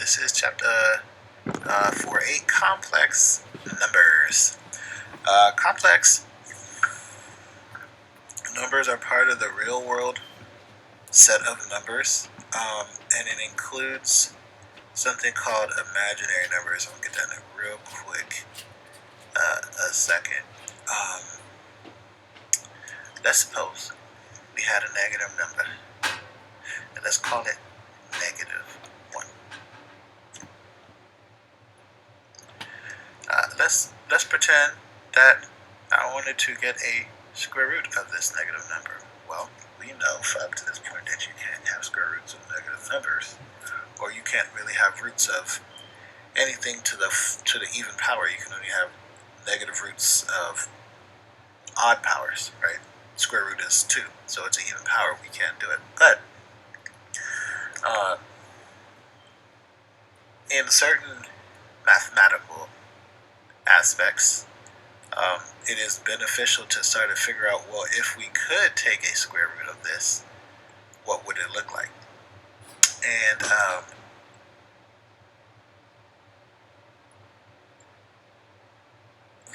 This is chapter 4.8, complex numbers. Complex numbers are part of the real world set of numbers, and it includes something called imaginary numbers. I'll get that in a real quick a second. Let's suppose we had a negative number, and let's call it negative 1. Let's pretend that I wanted to get a square root of this negative number. Well, we know up to this point that you can't have square roots of negative numbers, or you can't really have roots of anything to the even power. You can only have negative roots of odd powers, right? Square root is 2, so it's an even power. We can't do it. But in certain mathematical aspects, it is beneficial to start to figure out, well, if we could take a square root of this, what would it look like? And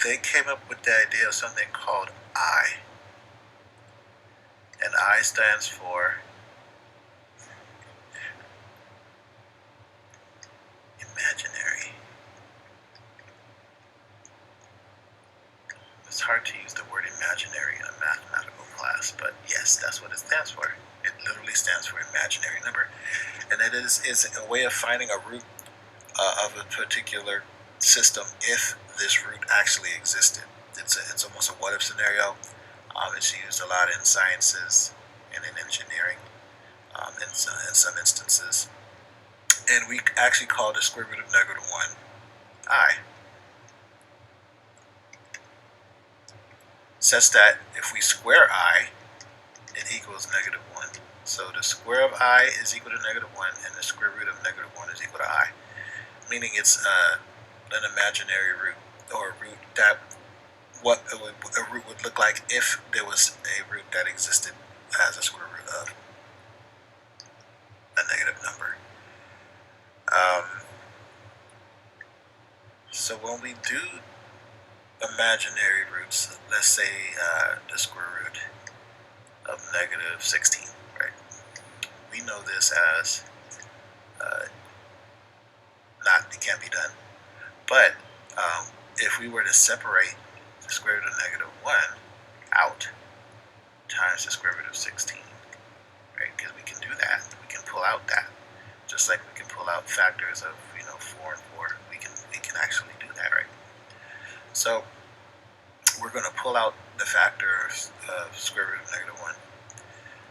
they came up with the idea of something called I. And I stands for imaginary. It's hard to use the word imaginary in a mathematical class, but yes, that's what it stands for. It literally stands for imaginary number. And it is a way of finding a root of a particular system if this root actually existed. It's almost a what-if scenario. It's used a lot in sciences and in engineering in some instances. And we actually call the square root of negative 1 I. Such that if we square I, it equals negative 1. So the square of I is equal to negative 1, and the square root of negative 1 is equal to I. Meaning it's an imaginary root, or a root that what a root would look like if there was a root that existed as a square root of a negative number. So when we do imaginary roots, let's say the square root of negative 16, right? We know this as it can't be done. But if we were to separate the square root of negative 1 out times the square root of 16, right? Because we can do that. We can pull out that. Just like we can pull out factors of 4 and 4. We can actually do that, right? So we're going to pull out the factors of square root of negative 1.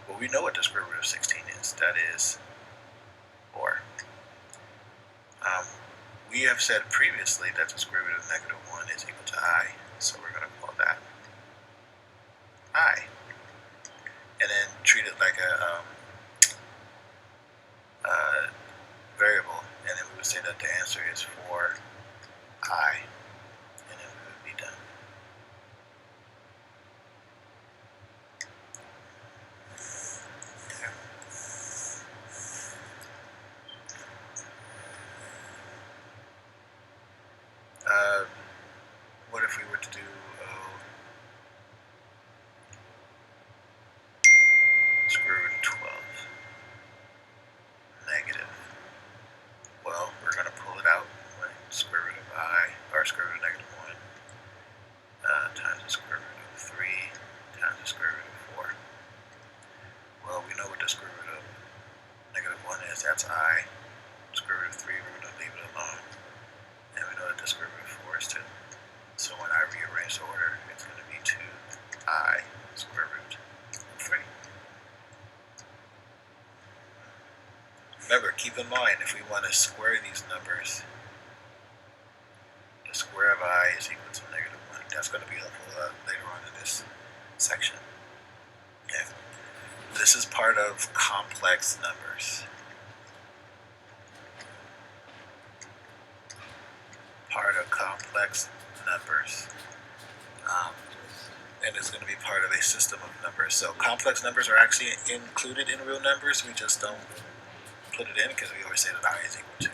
Well, we know what the square root of 16 is. That is 4. We have said previously that the square root of negative 1 is equal to I. So we're going to call that I. And then treat it like a variable. And then we would say that the answer is 4I. And then we would be done. What if we were to do square root of 12 negative? Well, we're going to pull it out. Right? Square root of I, or square root of negative 1, times the square root of 3 times the square root of 4. Well, we know what the square root of negative 1 is. That's I. Square root of 3, we're going to leave it alone. And we know that the square root of 4 is 2. So when I rearrange the order, it's going to be 2I square root of 3. Remember, keep in mind, if we want to square these numbers, the square of I is equal to negative 1. That's going to be helpful later on in this section. Okay. This is part of complex numbers. Part of complex numbers. And it's going to be part of a system of numbers. So complex numbers are actually included in real numbers. We just don't put it in because we always say that I is equal to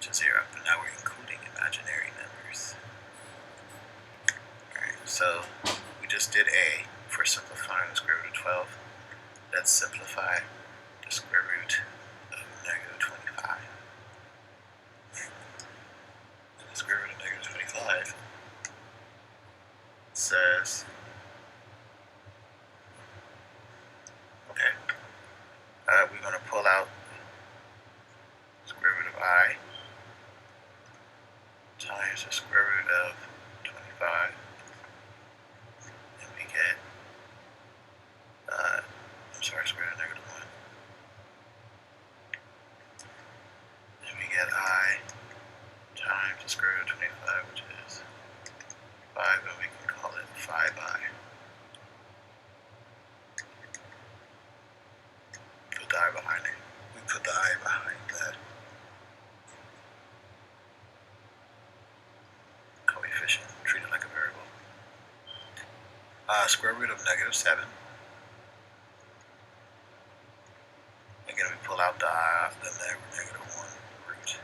to 0. But now we're including imaginary numbers. Alright, so we just did A for simplifying the square root of 12. Let's simplify the square root of negative 25. And the square root of negative 25 says, okay, we're going to pull out square root of I times the square root of 25, and we get, square root of negative 1, and we get I times the square root of 25, which is 5, and we can call it 5I. Put the I behind it. We put the I behind that coefficient, treat it like a variable. Square root of negative 7. Again, we pull out the negative 1 root.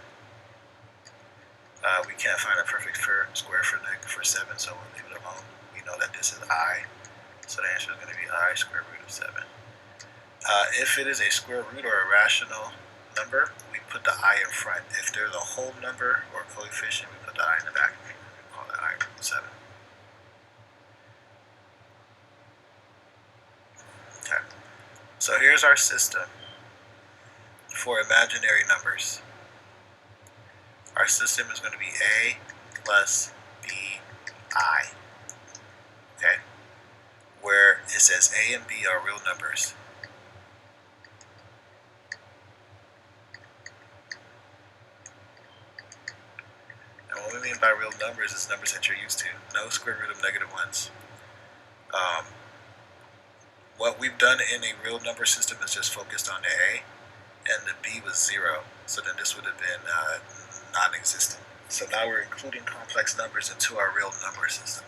We can't find a perfect square for 7, so we'll leave it alone. We know that this is I, so the answer is going to be I square root of 7. If it is a square root or a rational number, we put the I in front. If there's a whole number or coefficient, we put the I in the back. We call that I root of 7. Okay. So here's our system for imaginary numbers. Our system is going to be A plus BI. Okay? Where it says A and B are real numbers. And what we mean by real numbers is numbers that you're used to. No square root of negative 1s. What we've done in a real number system is just focused on the A, and the B was 0. So then this would have been non-existent. So now we're including complex numbers into our real number system.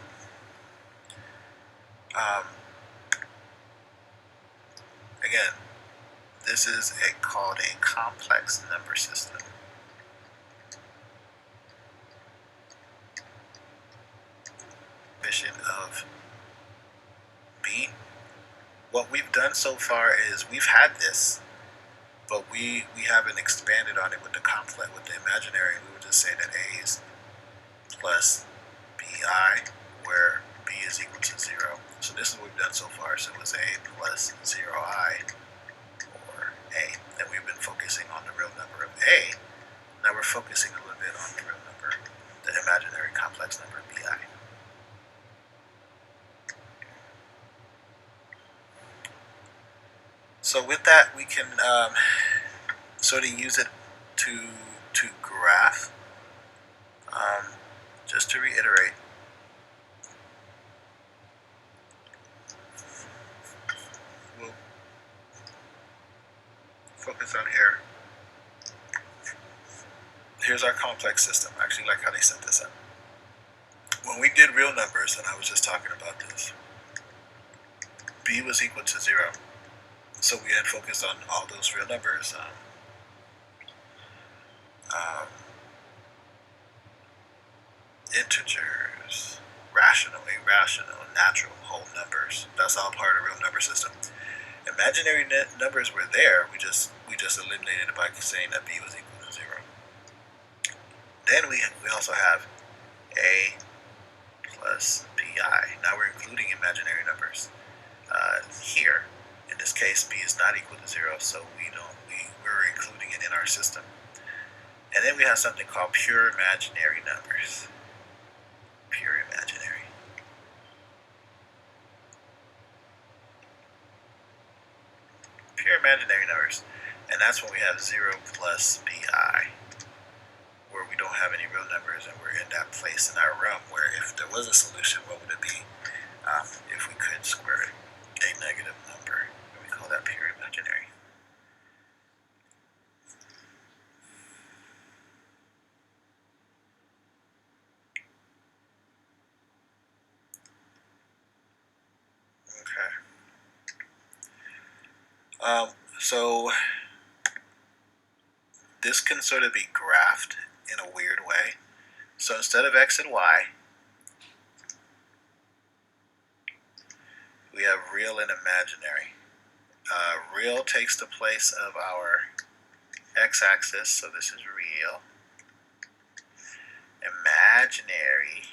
Again, this is called a complex number system. Of B. What we've done so far is we've had this, but we haven't expanded on it with the complex, with the imaginary. We would just say that A is plus BI, where B is equal to 0. So this is what we've done so far. So it was A plus 0I, or A. And we've been focusing on the real number of A. Now we're focusing a little bit on the real number, the imaginary complex number BI. So with that, we can sort of use it to graph. Just to reiterate, we'll focus on here. Here's our complex system. I actually like how they set this up. When we did real numbers, and I was just talking about this, B was equal to 0. So we had focused on all those real numbers. Integers, rational, irrational, natural, whole numbers. That's all part of the real number system. Imaginary numbers were there. We just eliminated it by saying that B was equal to 0. Then we also have A plus BI. Now we're including imaginary numbers here. In this case, B is not equal to 0, so we're including it in our system. And then we have something called pure imaginary numbers. Pure imaginary. Pure imaginary numbers. And that's when we have 0 plus BI, where we don't have any real numbers and we're in that place in our realm where if there was a solution, what would it be if we could square a negative number? And we call that pure imaginary. So this can sort of be graphed in a weird way. So instead of x and y, we have real and imaginary. Real takes the place of our x-axis, so this is real. Imaginary,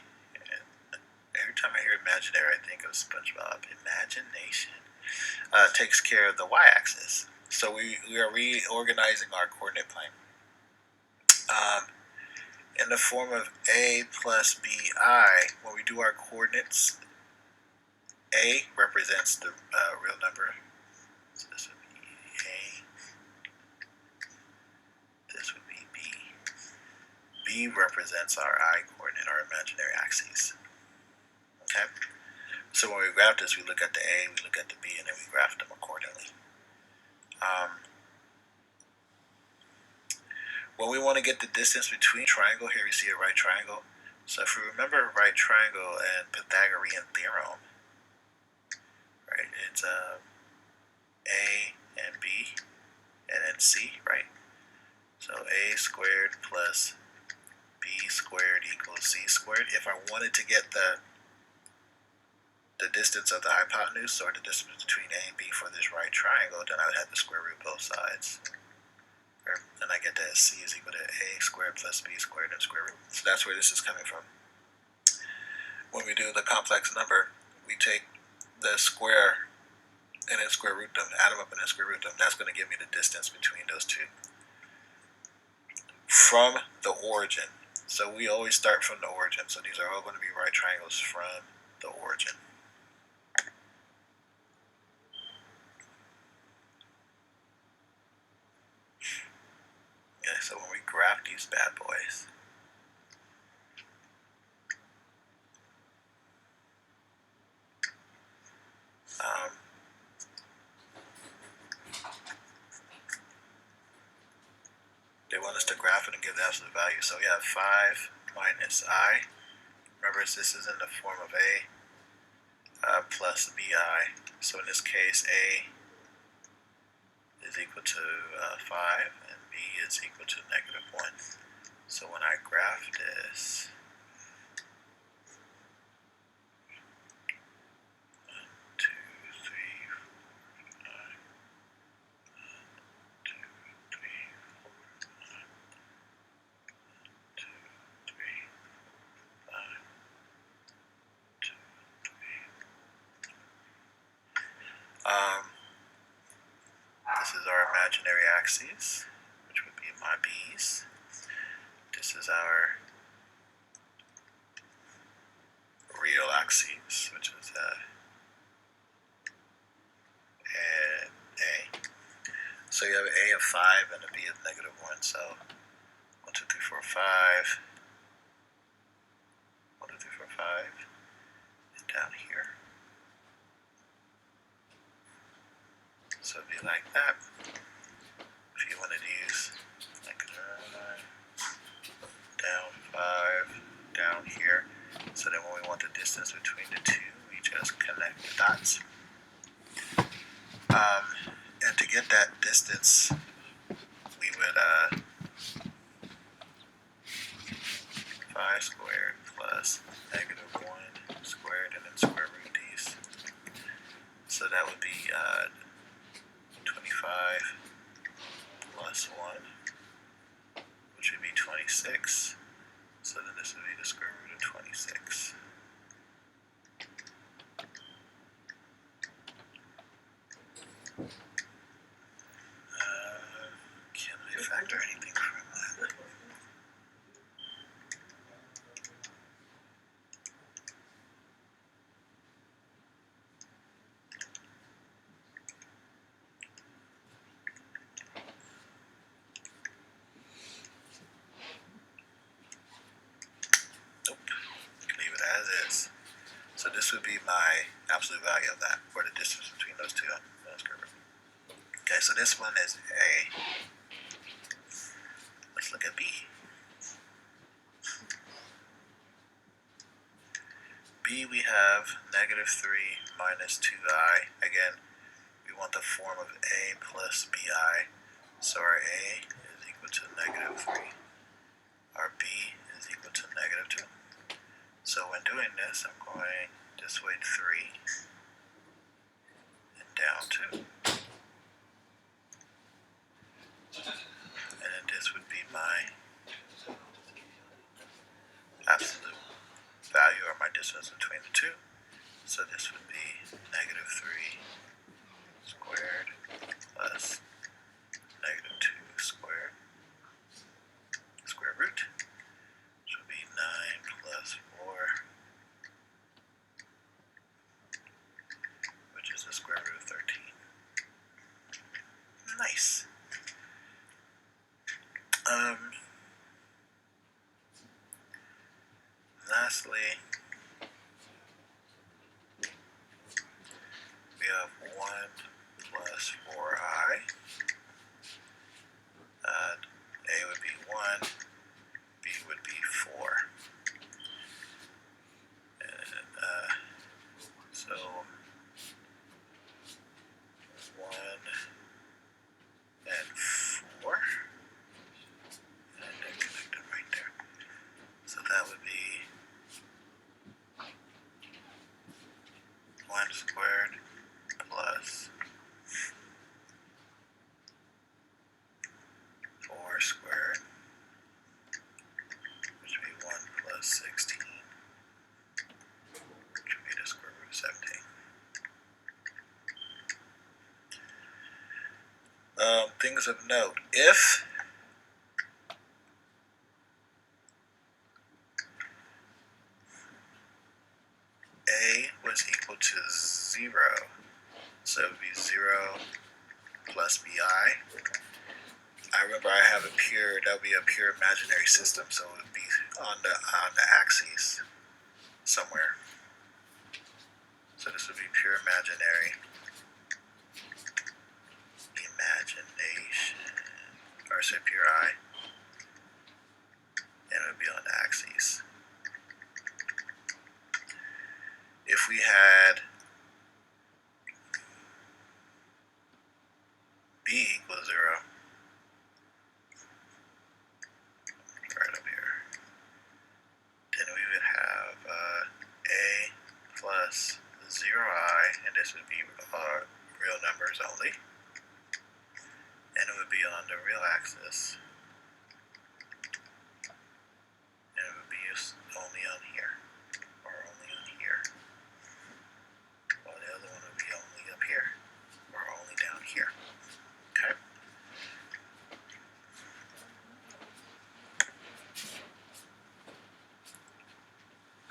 every time I hear imaginary, I think of SpongeBob. Imagination takes care of the y-axis. So we are reorganizing our coordinate plane. In the form of a plus bi, when we do our coordinates, a represents the real number. So this would be a. This would be b. B represents our I-coordinate, our imaginary axes. Okay? So when we graph this, we look at the A, we look at the B, and then we graph them accordingly. When we want to get the distance between triangle, here we see a right triangle. So if we remember right triangle and Pythagorean theorem, right, it's A and B and then C, right? So A squared plus B squared equals C squared. If I wanted to get the distance of the hypotenuse, or the distance between A and B for this right triangle, then I would have to square root both sides. Then I get that C is equal to A squared plus B squared and square root. So that's where this is coming from. When we do the complex number, we take the square and then square root them, add them up and then square root them. That's going to give me the distance between those two from the origin. So we always start from the origin. So these are all going to be right triangles from the origin. Okay, so when we graph these bad boys, they want us to graph it and give the absolute value. So we have 5 minus I. Remember, this is in the form of A plus BI. So in this case, A is equal to 5 and B is equal to -1. So when I graph this, 1, 2, 3, 4, 5, 1, 2, 3, 4, 5, 2, 3, 5, 2, 3. This is our imaginary axes, which would be my B's. This is our real axes, which is A. So you have an A of 5 and a B of -1. So 1, 2, 3, 4, 5. 1, 2, 3, 4, 5. And down here. So it'd be like that. If you wanted to use like down 5, down here. So then when we want the distance between the two, we just connect the dots. And to get that distance, we would 5 squared plus -1 squared and then square root these. So that would be 25 plus 1, which would be 26. So then this would be the square root of 26. Can I factor anything from that? Nope. Leave it as is. So this would be my absolute value of that, or the distance between those two. Okay, so this one is A. Let's look at B. B, we have -3 minus 2i. Again, we want the form of A plus BI. So our A is equal to -3. Our minus, I'm going this way 3 and down 2. And then this would be my absolute value, or my distance between the two. So this would be negative 3 squared plus negative 2 squared square root, which would be 9 plus 4, which is the square root of 13. Nice. Lastly, we have 1 plus 4i. A would be 1, B would be 4. And so 1 and 4. And then connect them right there. So that would be 1 squared plus 4 squared, which would be 1 plus 16, which would be the square root of 17. Things of note: if A was equal to 0, so it would be 0 plus BI. I remember I have a pure, that would be a pure imaginary system, so it would be on the axis somewhere. So this would be pure imaginary. Imagination, or say pure I, and it would be on the axis. If we had B equals 0, right up here, then we would have A plus 0i, and this would be real numbers only, and it would be on the real axis, and it would be only on here, or only on here, while the other one would be only up here, or only down here. Okay?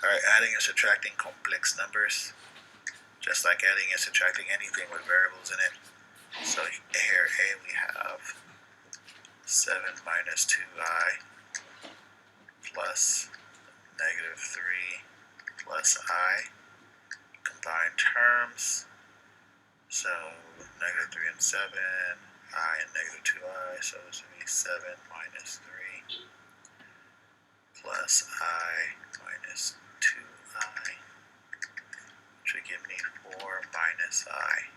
Alright, adding and subtracting complex numbers, just like adding and subtracting anything with variables in it. So here A we have 7 minus 2i plus negative 3 plus I, combined terms, so negative 3 and 7, I and negative 2i, so this would be 7 minus 3 plus I minus 2i, which would give me 4 minus I.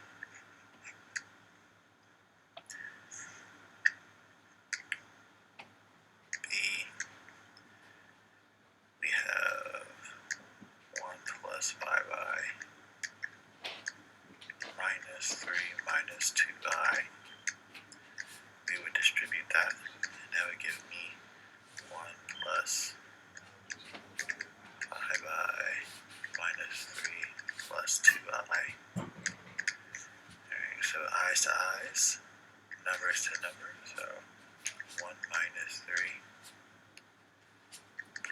B, we have 1 plus 5i minus 3 minus 2i. We would distribute that, and that would give me 1 plus 5i minus 3 plus 2i. Alright, so i's to i's, numbers to numbers, so 1 minus 3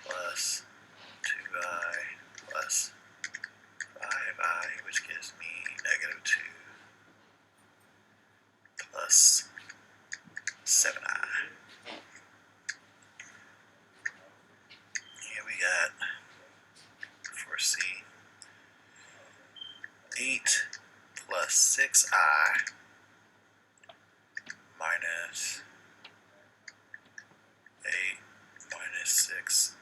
plus 2i plus 5i, which gives me negative 2 plus 7i. Here we got, for C, 8 plus 6i minus 8 minus 6i.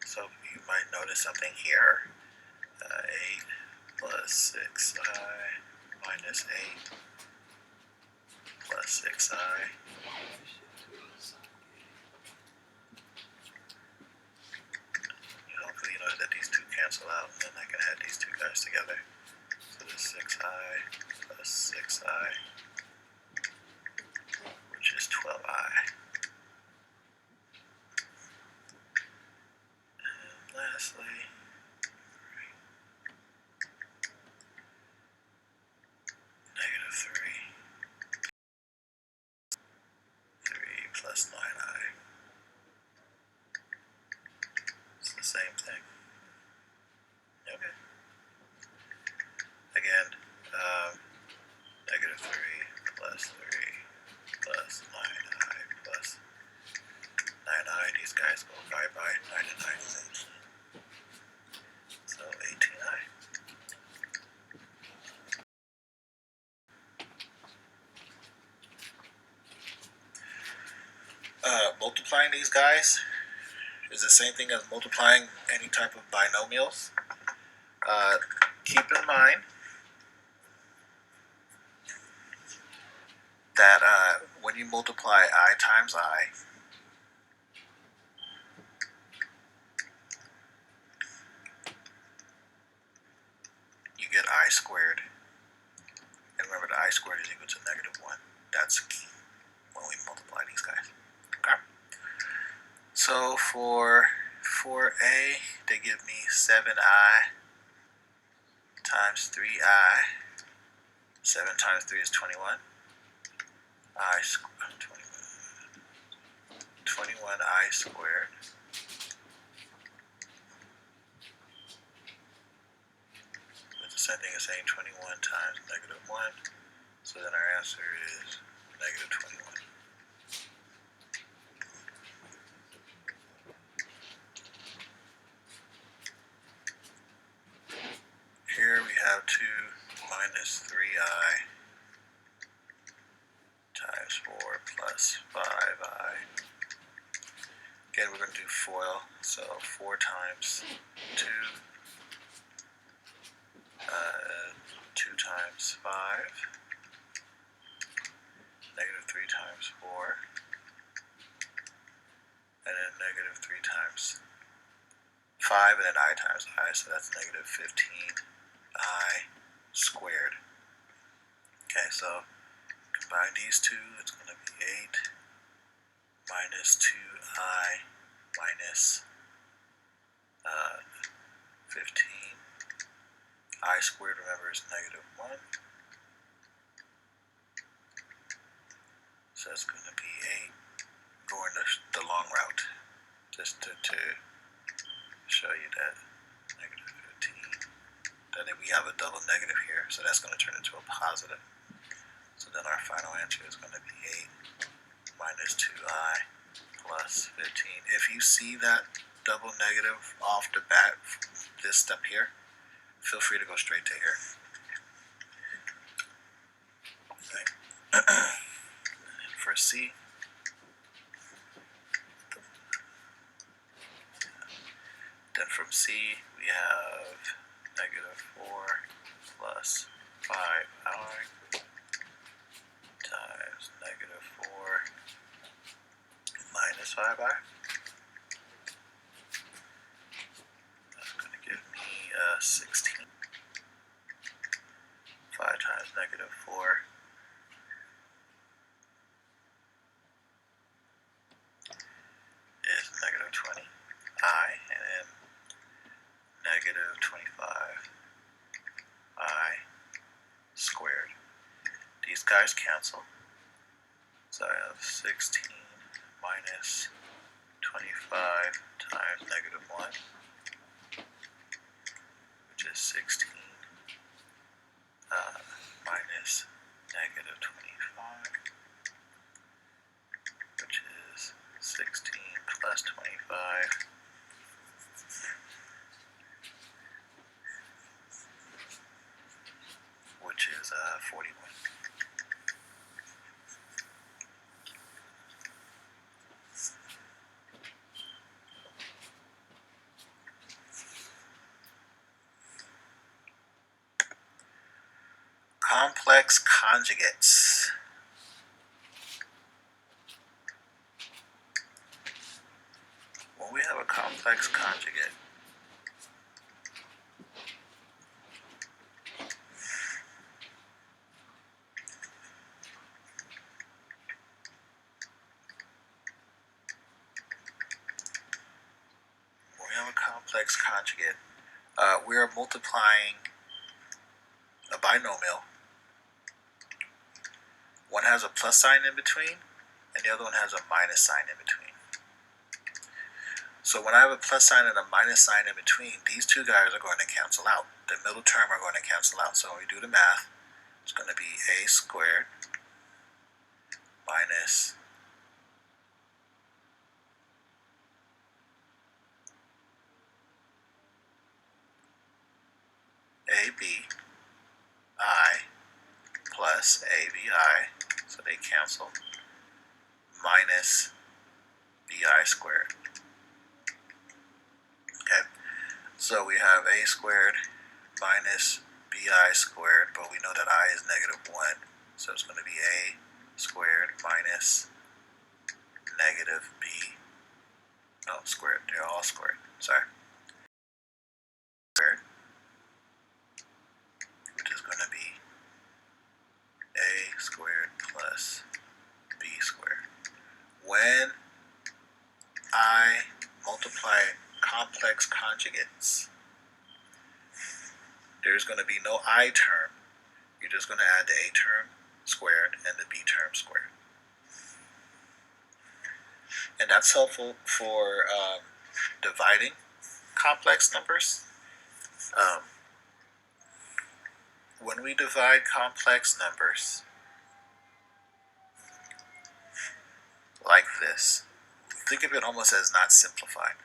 So you might notice something here. 8 plus 6i minus 8 plus 6i. guys together. So this 6i plus 6i, which is 12i. And lastly, -3. 3 plus 9i. It's the same thing. Okay. Again, -3 plus 3 plus 9i plus 9i. These guys go bye-bye. 9 and 9 is 18. So 18i. Multiplying these guys is the same thing as multiplying any type of binomials. Keep in mind that when you multiply I times I, you get I squared. And remember, the I squared is equal to -1. That's key when we multiply these guys. Okay? So for 4a, they give me 7i times 3i. 7 times 3 is 21. 21i squared. It's the same thing as saying 21 times -1. So then our answer is -21. Here we have 2 minus 3i times 4 plus 5i. Again, we're going to do FOIL, so 4 times 2, 2 times 5, -3 times 4, and then -3 times 5, and then I times I, so that's -15i squared. Okay, so combine these two, it's going to be 8 minus 2i minus 15. I squared, remember, is -1. So it's going to be 8 going the long route, just to show you that -15. Then we have a double negative here, so that's going to turn into a positive. So then our final answer is going to be 8 minus 2i plus 15. If you see that double negative off the bat, this step here, feel free to go straight to here. Okay. For C, then from C we have -4 plus 5i times -4 minus 5i. That's going to give me 16. 5 times -4 is -20i, and then -25i squared. These guys cancel, so I have 16 minus 25 times -1, which is 16 minus -25, which is 16 plus 25, which is 41. Complex conjugates. When we have a complex conjugate, complex conjugate, we are multiplying a binomial. One has a plus sign in between, and the other one has a minus sign in between. So when I have a plus sign and a minus sign in between, these two guys are going to cancel out. The middle term are going to cancel out. So when we do the math, it's going to be a squared minus abi plus abi, so they cancel, minus bi squared. Okay, so we have a squared minus bi squared, but we know that I is -1, so it's going to be a squared minus negative b, no, squared, they're all squared, sorry, squared, which is going to be a squared plus b squared. When I multiply complex conjugates, there's going to be no I term. You're just going to add the a term squared and the b term squared. And that's helpful for dividing complex numbers. When we divide complex numbers like this, think of it almost as not simplified.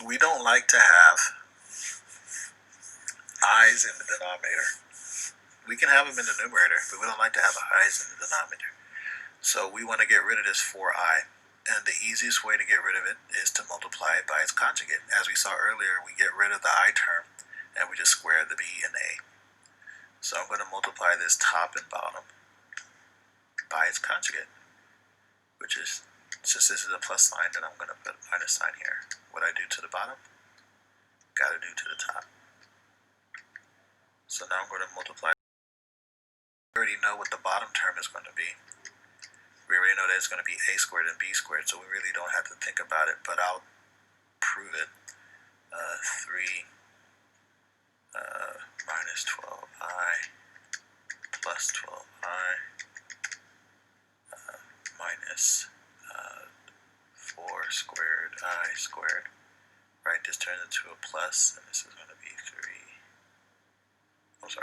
We don't like to have i's in the denominator. We can have them in the numerator, but we don't like to have i's in the denominator. So we want to get rid of this 4i. And the easiest way to get rid of it is to multiply it by its conjugate. As we saw earlier, we get rid of the I term, and we just square the b and a. So I'm going to multiply this top and bottom by its conjugate, which is, since this is a plus sign, then I'm going to put a minus sign here. What I do to the bottom, got to do to the top. So now I'm going to multiply. We already know what the bottom term is going to be. We already know that it's going to be a squared and b squared, so we really don't have to think about it, but I'll prove it. 3 minus 12i plus 12i minus 4 squared I squared. Right, this turns into a plus, and this is going to be 9.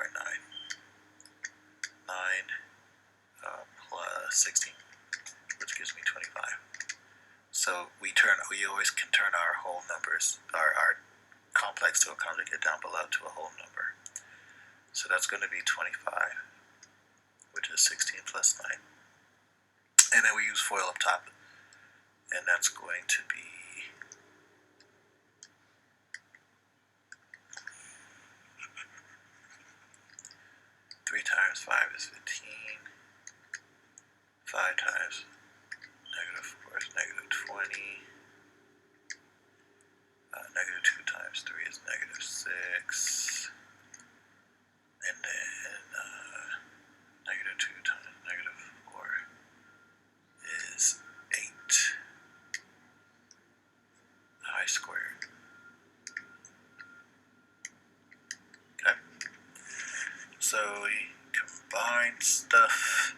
9 plus 16, which gives me 25. So we always can turn our whole numbers, our complex to a conjugate down below to a whole number. So that's going to be 25, which is 16 plus 9. And then we use FOIL up top, and that's going to be 3 times 5 is 15. 5 times -4 is -20. -2 times 3 is -6. And then -2 times -4 is 8 I squared. Okay. So we combine stuff.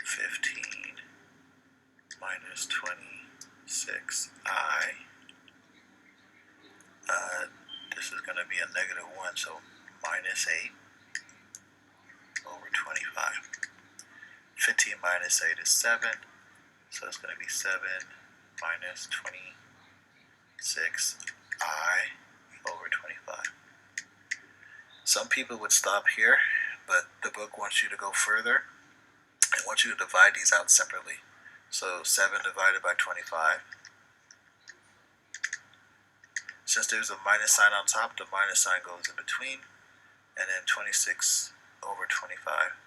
15 minus 26i. This is going to be a -1, so minus 8 over 25. 15 minus 8 is 7, so it's going to be 7 minus 26i over 25. Some people would stop here, but the book wants you to go further. I want you to divide these out separately. So 7 divided by 25. Since there's a minus sign on top, the minus sign goes in between. And then 26 over 25.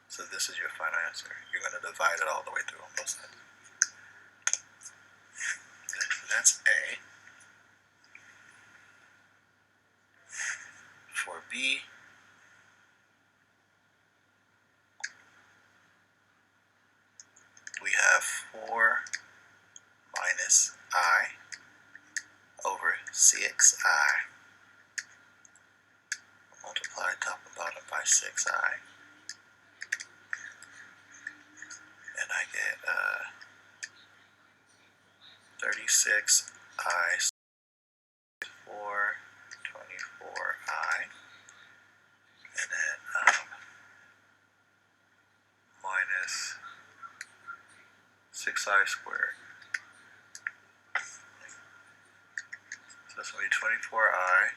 So this is your final answer. You're going to divide it all the way through on both sides. Okay, so that's A. 6i. Multiply top and bottom by 6i. And I get 36i 24i. And then minus 6i squared. So that's going to be 24i.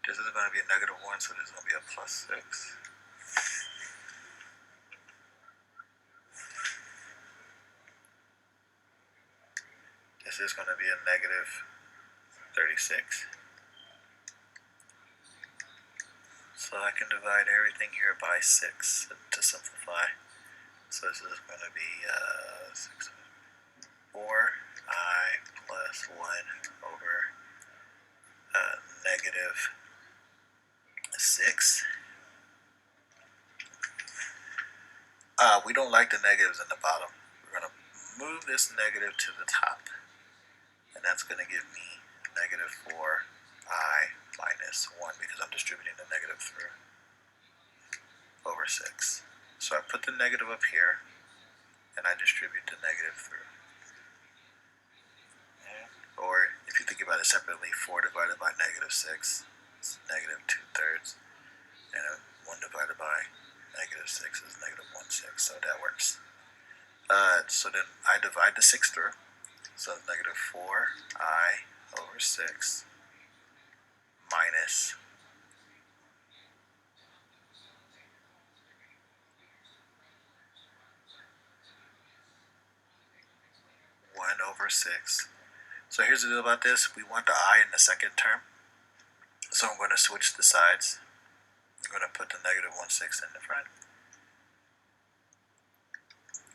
This is going to be a negative 1, so this is going to be a plus 6. This is going to be a negative 36. So I can divide everything here by 6 to simplify. So this is going to be 4i plus 1 over negative 6. We don't like the negatives in the bottom. We're going to move this negative to the top. And that's going to give me negative 4i minus 1 because I'm distributing the negative through over 6. So I put the negative up here and I distribute the negative through. Or if you think about it separately, 4 divided by negative 6 is negative 2/3. And 1 divided by negative 6 is negative 1/6. So that works. So then I divide the 6 through. So it's negative 4i over 6 minus 1 over 6. So here's the deal about this. We want the I in the second term. So I'm going to switch the sides. I'm going to put the negative 1/6 in the front.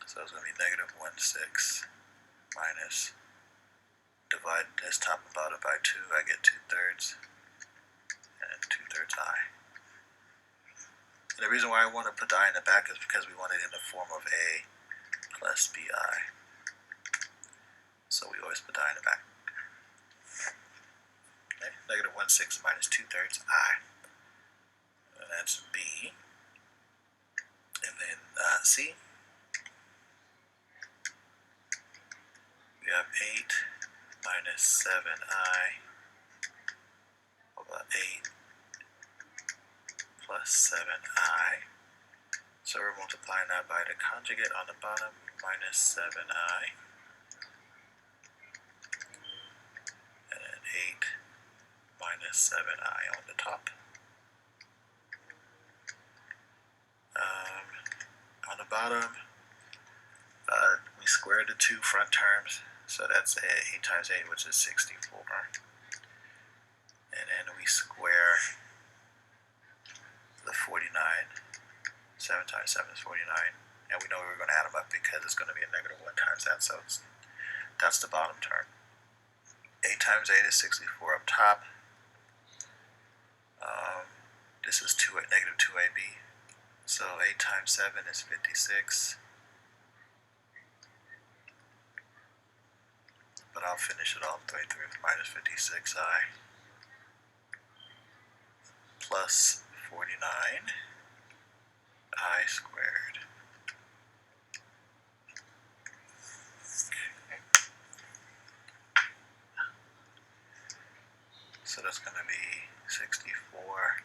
So it's going to be negative 1/6 minus, divide this top and bottom by 2. I get 2/3 and 2/3 I. And the reason why I want to put the I in the back is because we want it in the form of A plus BI. So we always put the I in the back. Okay. Negative 1/6 minus 2/3 I. And that's B. And then C. We have 8 minus 7i over 8 plus 7i. So we're multiplying that by the conjugate on the bottom, minus 7i. And then 8 minus 7i on the top. On the bottom, we squared the two front terms. So that's 8 times 8, which is 64. And then we square the 49. 7 times 7 is 49. And we know we're going to add them up because it's going to be a negative 1 times that. So that's the bottom term. 8 times 8 is 64 up top. This is negative 2ab. So 8 times 7 is 56. But I'll finish it all the way through. Minus 56i plus 49i squared. Okay. So that's going to be 64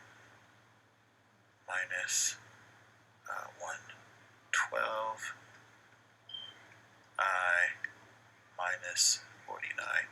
minus 112i minus 49.